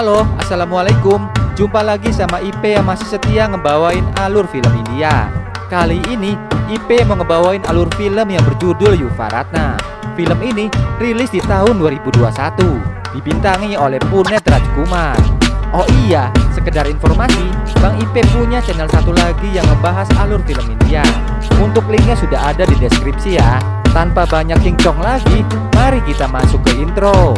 Halo, Assalamualaikum. Jumpa lagi sama IP yang masih setia ngebawain alur film India. Kali ini IP mau ngebawain alur film yang berjudul Yuvaratna. Film ini rilis di tahun 2021, dibintangi oleh Puneet Rajkumar. Oh iya, sekedar informasi, Bang IP punya channel satu lagi yang ngebahas alur film India. Untuk linknya sudah ada di deskripsi ya. Tanpa banyak cincong lagi, mari kita masuk ke intro.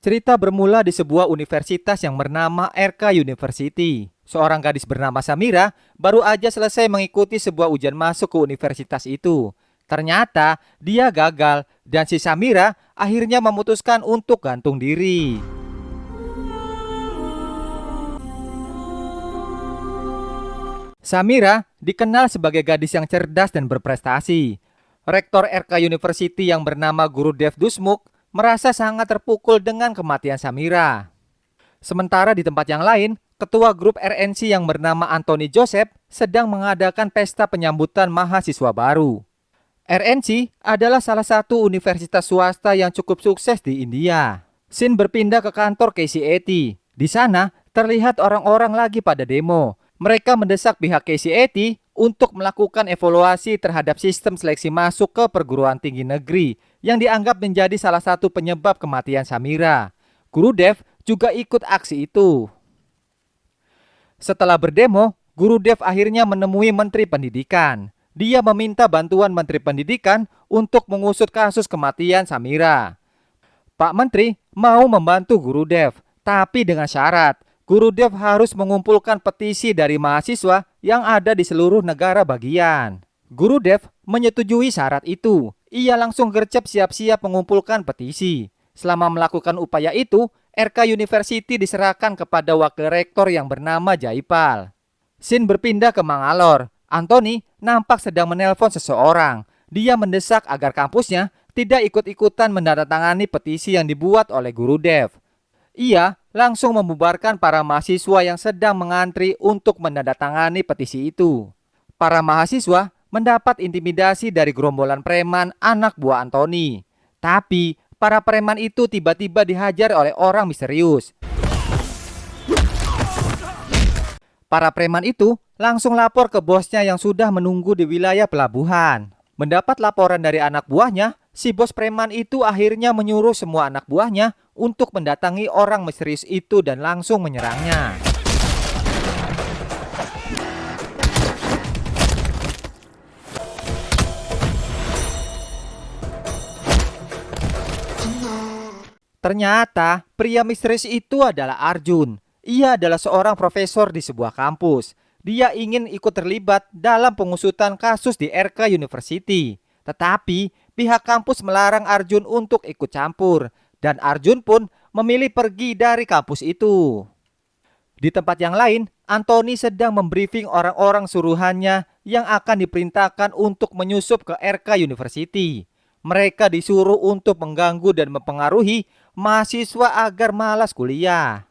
Cerita bermula di sebuah universitas yang bernama RK University. Seorang gadis bernama Samira baru aja selesai mengikuti sebuah ujian masuk ke universitas itu. Ternyata dia gagal dan si Samira akhirnya memutuskan untuk gantung diri. Samira dikenal sebagai gadis yang cerdas dan berprestasi. Rektor RK University yang bernama Gurudev Dusmuk merasa sangat terpukul dengan kematian Samira. Sementara di tempat yang lain, ketua grup RNC yang bernama Anthony Joseph sedang mengadakan pesta penyambutan mahasiswa baru. RNC adalah salah satu universitas swasta yang cukup sukses di India. Scene berpindah ke kantor KCAT. Di sana terlihat orang-orang lagi pada demo. Mereka mendesak pihak KCAT untuk melakukan evaluasi terhadap sistem seleksi masuk ke perguruan tinggi negeri yang dianggap menjadi salah satu penyebab kematian Samira. Gurudev juga ikut aksi itu. Setelah berdemo, Gurudev akhirnya menemui Menteri Pendidikan. Dia meminta bantuan Menteri Pendidikan untuk mengusut kasus kematian Samira. Pak Menteri mau membantu Gurudev, tapi dengan syarat Gurudev harus mengumpulkan petisi dari mahasiswa yang ada di seluruh negara bagian. Gurudev menyetujui syarat itu. Ia langsung gercep siap-siap mengumpulkan petisi. Selama melakukan upaya itu, RK University diserahkan kepada wakil rektor yang bernama Jaipal. Scene berpindah ke Mangalore. Anthony nampak sedang menelpon seseorang. Dia mendesak agar kampusnya tidak ikut-ikutan menandatangani petisi yang dibuat oleh Gurudev. Ia langsung membubarkan para mahasiswa yang sedang mengantri untuk menandatangani petisi itu. Para mahasiswa mendapat intimidasi dari gerombolan preman anak buah Anthony. Tapi para preman itu tiba-tiba dihajar oleh orang misterius. Para preman itu langsung lapor ke bosnya yang sudah menunggu di wilayah pelabuhan. Mendapat laporan dari anak buahnya, si bos preman itu akhirnya menyuruh semua anak buahnya untuk mendatangi orang misterius itu dan langsung menyerangnya. Ternyata pria misterius itu adalah Arjun. Ia adalah seorang profesor di sebuah kampus. Dia ingin ikut terlibat dalam pengusutan kasus di RK University. Tetapi pihak kampus melarang Arjun untuk ikut campur. Dan Arjun pun memilih pergi dari kampus itu. Di tempat yang lain, Anthony sedang membriefing orang-orang suruhannya yang akan diperintahkan untuk menyusup ke RK University. Mereka disuruh untuk mengganggu dan mempengaruhi mahasiswa agar malas kuliah.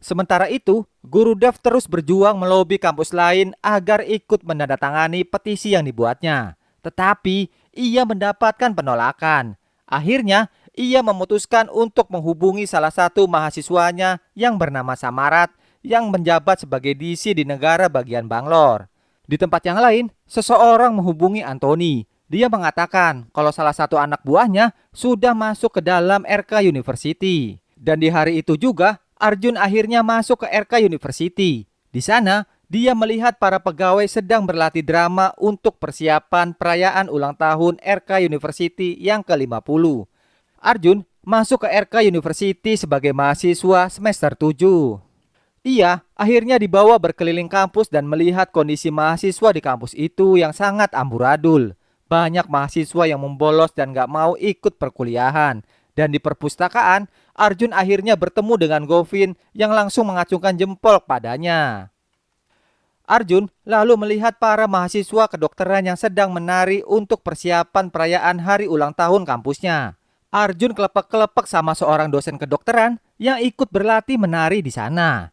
Sementara itu, Gurudev terus berjuang melobi kampus lain agar ikut menandatangani petisi yang dibuatnya. Tetapi ia mendapatkan penolakan. Akhirnya, ia memutuskan untuk menghubungi salah satu mahasiswanya yang bernama Samarat yang menjabat sebagai DC di negara bagian Bangalore. Di tempat yang lain, seseorang menghubungi Anthony. Dia mengatakan kalau salah satu anak buahnya sudah masuk ke dalam RK University. Dan di hari itu juga, Arjun akhirnya masuk ke RK University. Di sana, dia melihat para pegawai sedang berlatih drama untuk persiapan perayaan ulang tahun RK University yang ke-50. Arjun masuk ke RK University sebagai mahasiswa semester 7. Ia akhirnya dibawa berkeliling kampus dan melihat kondisi mahasiswa di kampus itu yang sangat amburadul. Banyak mahasiswa yang membolos dan gak mau ikut perkuliahan. Dan di perpustakaan, Arjun akhirnya bertemu dengan Govin yang langsung mengacungkan jempol padanya. Arjun lalu melihat para mahasiswa kedokteran yang sedang menari untuk persiapan perayaan hari ulang tahun kampusnya. Arjun kelepek-kelepek sama seorang dosen kedokteran yang ikut berlatih menari di sana.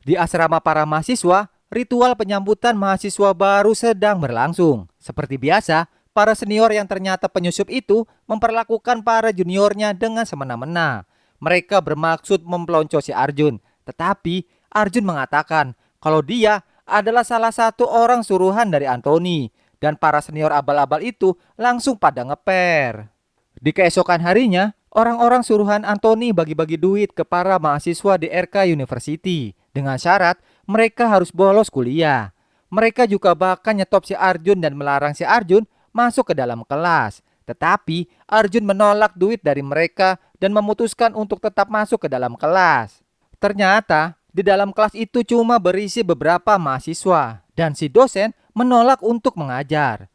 Di asrama para mahasiswa, ritual penyambutan mahasiswa baru sedang berlangsung. Seperti biasa, para senior yang ternyata penyusup itu memperlakukan para juniornya dengan semena-mena. Mereka bermaksud mempeloncosi Arjun, tetapi Arjun mengatakan kalau dia adalah salah satu orang suruhan dari Anthony, dan para senior abal-abal itu langsung pada ngeper. Di keesokan harinya, orang-orang suruhan Anthony bagi-bagi duit ke para mahasiswa di RK University dengan syarat mereka harus bolos kuliah. Mereka juga bahkan nyetop si Arjun dan melarang si Arjun masuk ke dalam kelas. Tetapi Arjun menolak duit dari mereka dan memutuskan untuk tetap masuk ke dalam kelas. Ternyata di dalam kelas itu cuma berisi beberapa mahasiswa dan si dosen menolak untuk mengajar.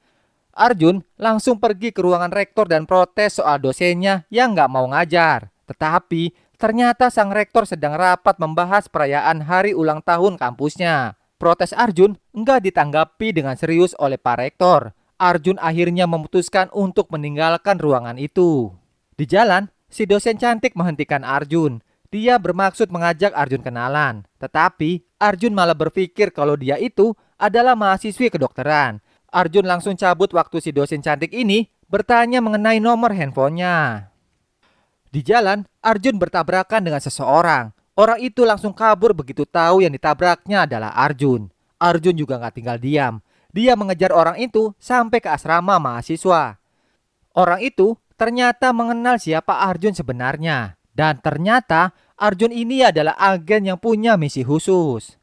Arjun langsung pergi ke ruangan rektor dan protes soal dosennya yang nggak mau ngajar. Tetapi ternyata sang rektor sedang rapat membahas perayaan hari ulang tahun kampusnya. Protes Arjun nggak ditanggapi dengan serius oleh Pak Rektor. Arjun akhirnya memutuskan untuk meninggalkan ruangan itu. Di jalan, si dosen cantik menghentikan Arjun. Dia bermaksud mengajak Arjun kenalan. Tetapi Arjun malah berpikir kalau dia itu adalah mahasiswi kedokteran. Arjun langsung cabut waktu si dosen cantik ini bertanya mengenai nomor handphonenya. Di jalan, Arjun bertabrakan dengan seseorang. Orang itu langsung kabur begitu tahu yang ditabraknya adalah Arjun. Arjun juga nggak tinggal diam. Dia mengejar orang itu sampai ke asrama mahasiswa. Orang itu ternyata mengenal siapa Arjun sebenarnya. Dan ternyata Arjun ini adalah agen yang punya misi khusus.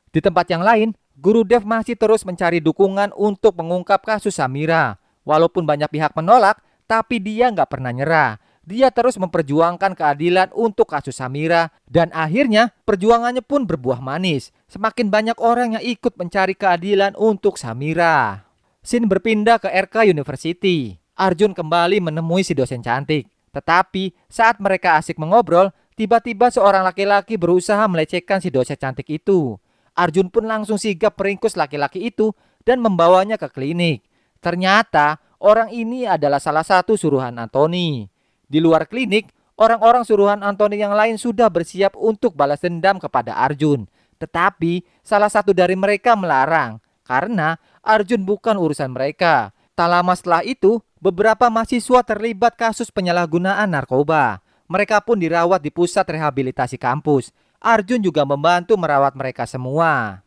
Di tempat yang lain, Guru Dev masih terus mencari dukungan untuk mengungkap kasus Samira. Walaupun banyak pihak menolak, tapi dia nggak pernah nyerah. Dia terus memperjuangkan keadilan untuk kasus Samira dan akhirnya perjuangannya pun berbuah manis. Semakin banyak orang yang ikut mencari keadilan untuk Samira. Scene berpindah ke RK University. Arjun kembali menemui si dosen cantik. Tetapi saat mereka asik mengobrol, tiba-tiba seorang laki-laki berusaha melecehkan si dosen cantik itu. Arjun pun langsung sigap meringkus laki-laki itu dan membawanya ke klinik. Ternyata orang ini adalah salah satu suruhan Anthony. Di luar klinik, orang-orang suruhan Anthony yang lain sudah bersiap untuk balas dendam kepada Arjun. Tetapi salah satu dari mereka melarang karena Arjun bukan urusan mereka. Tak lama setelah itu, beberapa mahasiswa terlibat kasus penyalahgunaan narkoba. Mereka pun dirawat di pusat rehabilitasi kampus. Arjun juga membantu merawat mereka semua.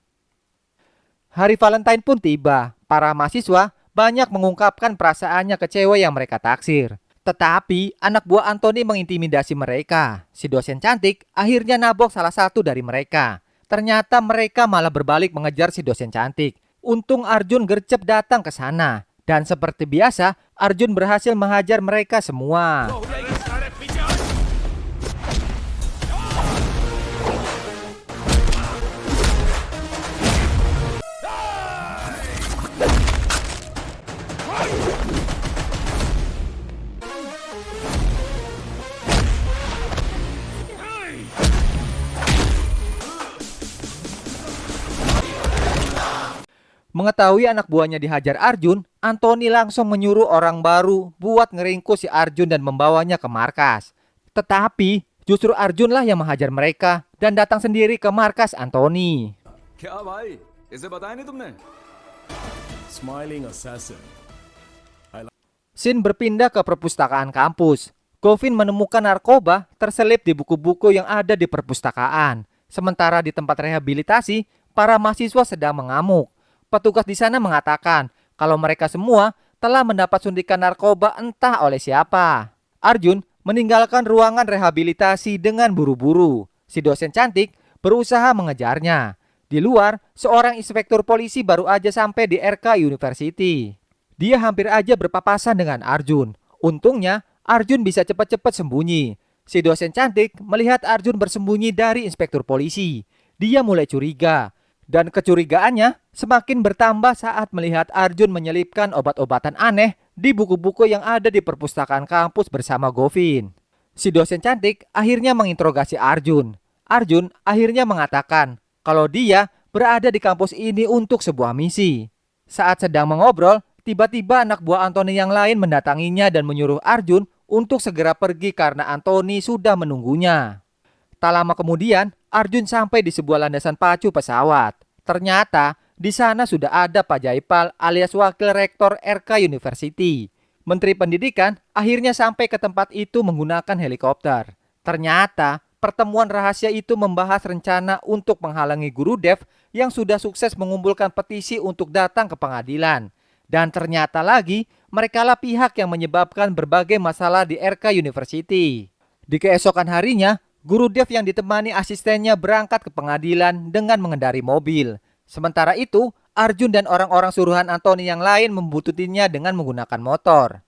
Hari Valentine pun tiba. Para mahasiswa banyak mengungkapkan perasaannya ke cewek yang mereka taksir. Tetapi anak buah Anthony mengintimidasi mereka. Si dosen cantik akhirnya nabok salah satu dari mereka. Ternyata mereka malah berbalik mengejar si dosen cantik. Untung Arjun gercep datang ke sana. Dan seperti biasa, Arjun berhasil menghajar mereka semua. Mengetahui anak buahnya dihajar Arjun, Anthony langsung menyuruh orang baru buat ngeringkus si Arjun dan membawanya ke markas. Tetapi justru Arjun lah yang menghajar mereka dan datang sendiri ke markas Anthony. क्या भाई इसे बताया नहीं तुमने Smiling assassin. Scene berpindah ke perpustakaan kampus. Govin menemukan narkoba terselip di buku-buku yang ada di perpustakaan. Sementara di tempat rehabilitasi, para mahasiswa sedang mengamuk. Petugas di sana mengatakan kalau mereka semua telah mendapat suntikan narkoba entah oleh siapa. Arjun meninggalkan ruangan rehabilitasi dengan buru-buru. Si dosen cantik berusaha mengejarnya. Di luar, seorang inspektur polisi baru aja sampai di RK University. Dia hampir aja berpapasan dengan Arjun. Untungnya, Arjun bisa cepat-cepat sembunyi. Si dosen cantik melihat Arjun bersembunyi dari inspektur polisi. Dia mulai curiga. Dan kecurigaannya semakin bertambah saat melihat Arjun menyelipkan obat-obatan aneh di buku-buku yang ada di perpustakaan kampus bersama Govin. Si dosen cantik akhirnya menginterogasi Arjun. Arjun akhirnya mengatakan kalau dia berada di kampus ini untuk sebuah misi. Saat sedang mengobrol, tiba-tiba anak buah Anthony yang lain mendatanginya dan menyuruh Arjun untuk segera pergi karena Anthony sudah menunggunya. Tak lama kemudian, Arjun sampai di sebuah landasan pacu pesawat. Ternyata di sana sudah ada Pak Jaipal alias Wakil Rektor RK University. Menteri Pendidikan akhirnya sampai ke tempat itu menggunakan helikopter. Ternyata pertemuan rahasia itu membahas rencana untuk menghalangi guru Dev yang sudah sukses mengumpulkan petisi untuk datang ke pengadilan. Dan ternyata lagi, merekalah pihak yang menyebabkan berbagai masalah di RK University. Di keesokan harinya, guru Dev yang ditemani asistennya berangkat ke pengadilan dengan mengendari mobil. Sementara itu, Arjun dan orang-orang suruhan Anthony yang lain membuntutinya dengan menggunakan motor.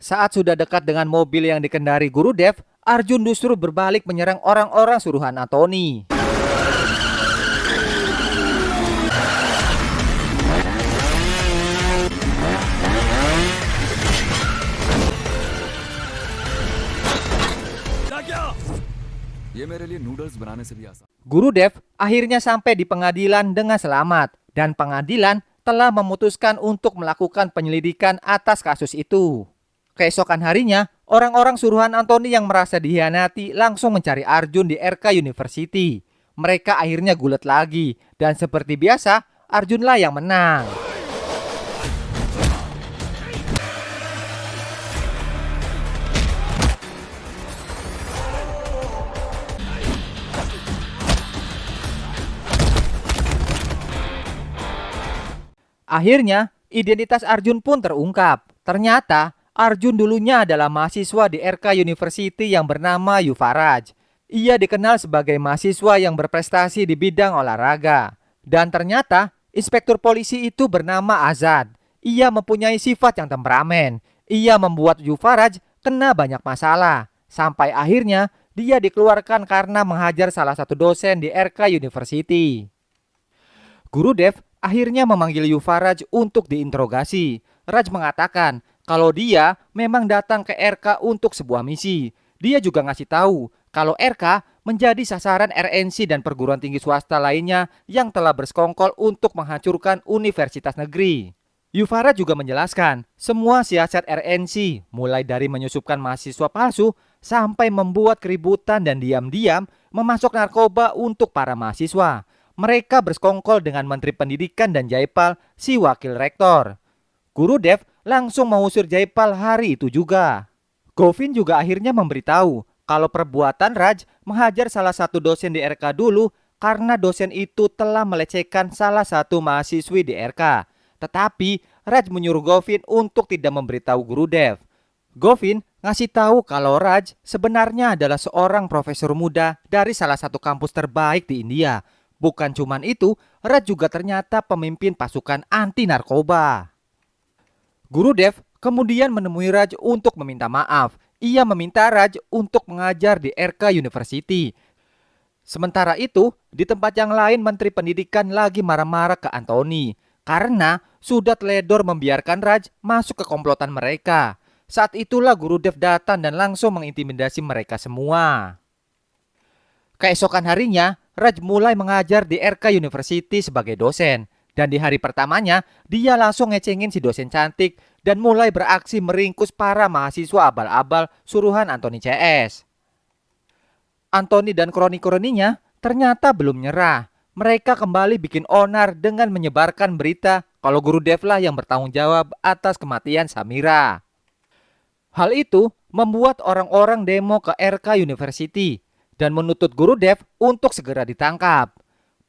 Saat sudah dekat dengan mobil yang dikendari guru Dev, Arjun justru berbalik menyerang orang-orang suruhan Anthony. ये मेरे लिए नूडल्स बनाने से भी आसान। Guru Dev akhirnya sampai di pengadilan dengan selamat dan pengadilan telah memutuskan untuk melakukan penyelidikan atas kasus itu. Keesokan harinya, orang-orang suruhan Anthony yang merasa dihianati langsung mencari Arjun di RK University. Mereka akhirnya gulat lagi dan seperti biasa, Arjunlah yang menang. Akhirnya, identitas Arjun pun terungkap. Ternyata, Arjun dulunya adalah mahasiswa di RK University yang bernama Yuvaraj. Ia dikenal sebagai mahasiswa yang berprestasi di bidang olahraga. Dan ternyata, inspektur polisi itu bernama Azad. Ia mempunyai sifat yang temperamen. Ia membuat Yuvaraj kena banyak masalah. Sampai akhirnya, dia dikeluarkan karena menghajar salah satu dosen di RK University. Guru Dev akhirnya memanggil Yuvaraj untuk diinterogasi. Raj mengatakan kalau dia memang datang ke RK untuk sebuah misi. Dia juga ngasih tahu kalau RK menjadi sasaran RNC dan perguruan tinggi swasta lainnya yang telah bersekongkol untuk menghancurkan universitas negeri. Yuvaraj juga menjelaskan semua siasat RNC, mulai dari menyusupkan mahasiswa palsu sampai membuat keributan dan diam-diam memasok narkoba untuk para mahasiswa. Mereka bersekongkol dengan Menteri Pendidikan dan Jaipal, si Wakil Rektor. Guru Dev langsung mengusir Jaipal hari itu juga. Govin juga akhirnya memberitahu kalau perbuatan Raj menghajar salah satu dosen di RK dulu karena dosen itu telah melecehkan salah satu mahasiswi di RK. Tetapi Raj menyuruh Govin untuk tidak memberitahu Guru Dev. Govin ngasih tahu kalau Raj sebenarnya adalah seorang profesor muda dari salah satu kampus terbaik di India. Bukan cuman itu, Raj juga ternyata pemimpin pasukan anti narkoba. Guru Dev kemudian menemui Raj untuk meminta maaf. Ia meminta Raj untuk mengajar di RK University. Sementara itu, di tempat yang lain Menteri Pendidikan lagi marah-marah ke Anthony karena sudah teledor membiarkan Raj masuk ke komplotan mereka. Saat itulah Guru Dev datang dan langsung mengintimidasi mereka semua. Keesokan harinya, Raj mulai mengajar di RK University sebagai dosen. Dan di hari pertamanya, dia langsung ngecengin si dosen cantik dan mulai beraksi meringkus para mahasiswa abal-abal suruhan Anthony CS. Anthony dan kroni-kroninya ternyata belum nyerah. Mereka kembali bikin onar dengan menyebarkan berita kalau Guru Dev lah yang bertanggung jawab atas kematian Samira. Hal itu membuat orang-orang demo ke RK University dan menuntut Guru Dev untuk segera ditangkap.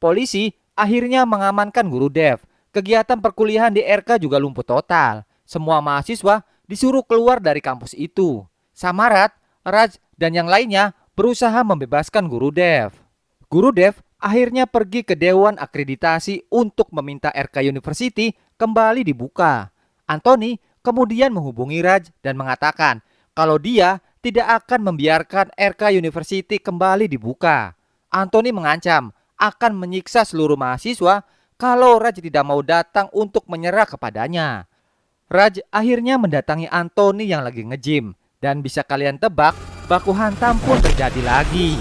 Polisi akhirnya mengamankan Guru Dev. Kegiatan perkuliahan di RK juga lumpuh total. Semua mahasiswa disuruh keluar dari kampus itu. Samarat, Raj, dan yang lainnya berusaha membebaskan Guru Dev. Guru Dev akhirnya pergi ke Dewan Akreditasi untuk meminta RK University kembali dibuka. Anthony kemudian menghubungi Raj dan mengatakan kalau dia tidak akan membiarkan RK University kembali dibuka. Anthony mengancam akan menyiksa seluruh mahasiswa kalau Raj tidak mau datang untuk menyerah kepadanya. Raj akhirnya mendatangi Anthony yang lagi nge-gym dan bisa kalian tebak, baku hantam pun terjadi lagi.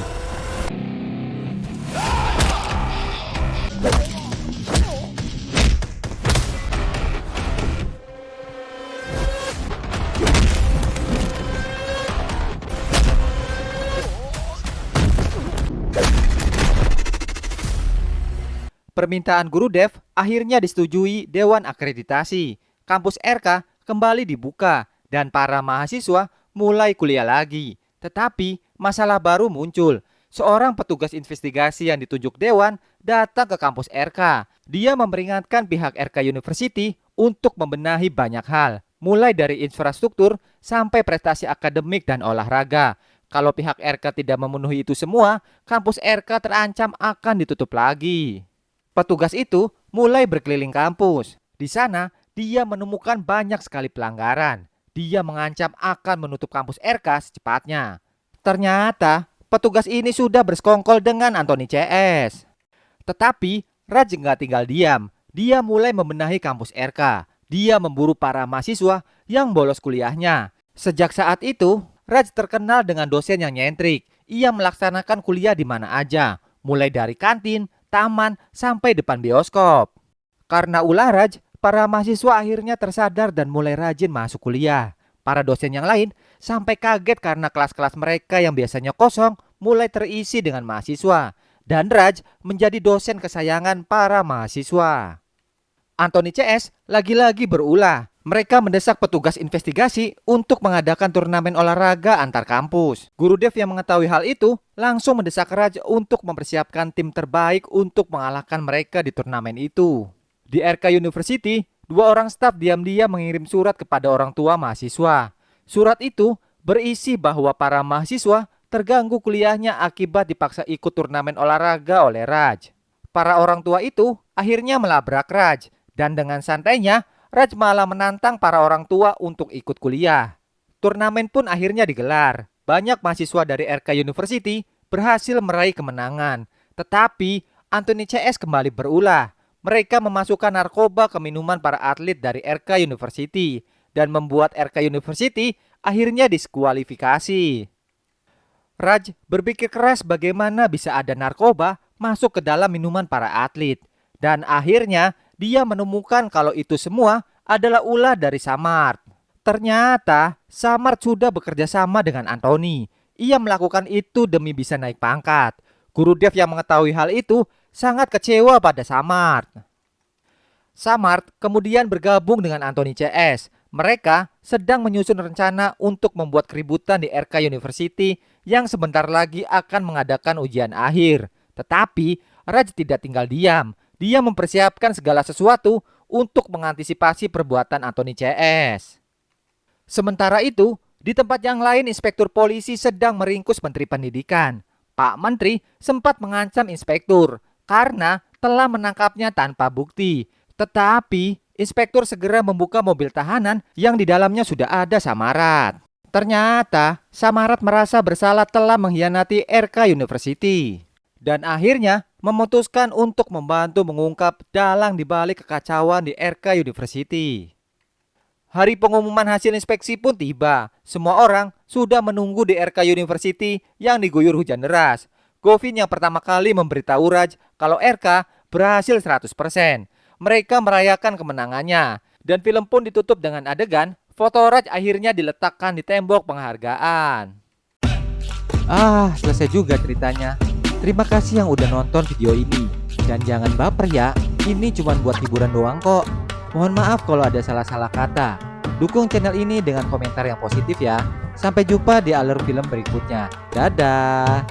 Permintaan Gurudev akhirnya disetujui Dewan Akreditasi. Kampus RK kembali dibuka dan para mahasiswa mulai kuliah lagi. Tetapi masalah baru muncul. Seorang petugas investigasi yang ditunjuk Dewan datang ke kampus RK. Dia memperingatkan pihak RK University untuk membenahi banyak hal, mulai dari infrastruktur sampai prestasi akademik dan olahraga. Kalau pihak RK tidak memenuhi itu semua, kampus RK terancam akan ditutup lagi. Petugas itu mulai berkeliling kampus. Di sana, dia menemukan banyak sekali pelanggaran. Dia mengancam akan menutup kampus RK secepatnya. Ternyata, petugas ini sudah bersekongkol dengan Anthony CS. Tetapi, Raj nggak tinggal diam. Dia mulai membenahi kampus RK. Dia memburu para mahasiswa yang bolos kuliahnya. Sejak saat itu, Raj terkenal dengan dosen yang nyentrik. Ia melaksanakan kuliah di mana aja, mulai dari kantin, taman, sampai depan bioskop. Karena ulah Raj, para mahasiswa akhirnya tersadar dan mulai rajin masuk kuliah. Para dosen yang lain sampai kaget karena kelas-kelas mereka yang biasanya kosong mulai terisi dengan mahasiswa. Dan Raj menjadi dosen kesayangan para mahasiswa. Anthony CS lagi-lagi berulah. Mereka mendesak petugas investigasi untuk mengadakan turnamen olahraga antar kampus. Gurudev yang mengetahui hal itu langsung mendesak Raj untuk mempersiapkan tim terbaik untuk mengalahkan mereka di turnamen itu. Di RK University, 2 orang staf diam-diam mengirim surat kepada orang tua mahasiswa. Surat itu berisi bahwa para mahasiswa terganggu kuliahnya akibat dipaksa ikut turnamen olahraga oleh Raj. Para orang tua itu akhirnya melabrak Raj, dan dengan santainya Raj malah menantang para orang tua untuk ikut kuliah. Turnamen pun akhirnya digelar. Banyak mahasiswa dari RK University berhasil meraih kemenangan. Tetapi Anthony CS kembali berulah. Mereka memasukkan narkoba ke minuman para atlet dari RK University dan membuat RK University akhirnya diskualifikasi. Raj berpikir keras bagaimana bisa ada narkoba masuk ke dalam minuman para atlet. Dan akhirnya dia menemukan kalau itu semua adalah ulah dari Samart. Ternyata Samart sudah bekerja sama dengan Anthony. Ia melakukan itu demi bisa naik pangkat. Gurudev yang mengetahui hal itu sangat kecewa pada Samart. Samart kemudian bergabung dengan Anthony CS. Mereka sedang menyusun rencana untuk membuat keributan di RK University yang sebentar lagi akan mengadakan ujian akhir. Tetapi Raj tidak tinggal diam. Dia mempersiapkan segala sesuatu untuk mengantisipasi perbuatan Anthony CS. Sementara itu, di tempat yang lain inspektur polisi sedang meringkus Menteri Pendidikan. Pak Menteri sempat mengancam inspektur karena telah menangkapnya tanpa bukti. Tetapi inspektur segera membuka mobil tahanan yang di dalamnya sudah ada Samarat. Ternyata Samarat merasa bersalah telah mengkhianati RK University. Dan akhirnya memutuskan untuk membantu mengungkap dalang dibalik kekacauan di RK University. Hari pengumuman hasil inspeksi pun tiba. Semua orang sudah menunggu di RK University yang diguyur hujan deras. Govin yang pertama kali memberitahu Raj kalau RK berhasil 100%. Mereka merayakan kemenangannya. Dan film pun ditutup dengan adegan foto Raj akhirnya diletakkan di tembok penghargaan. Selesai juga ceritanya. Terima kasih yang udah nonton video ini. Dan jangan baper ya, ini cuma buat hiburan doang kok. Mohon maaf kalau ada salah-salah kata. Dukung channel ini dengan komentar yang positif ya. Sampai jumpa di alur film berikutnya. Dadah.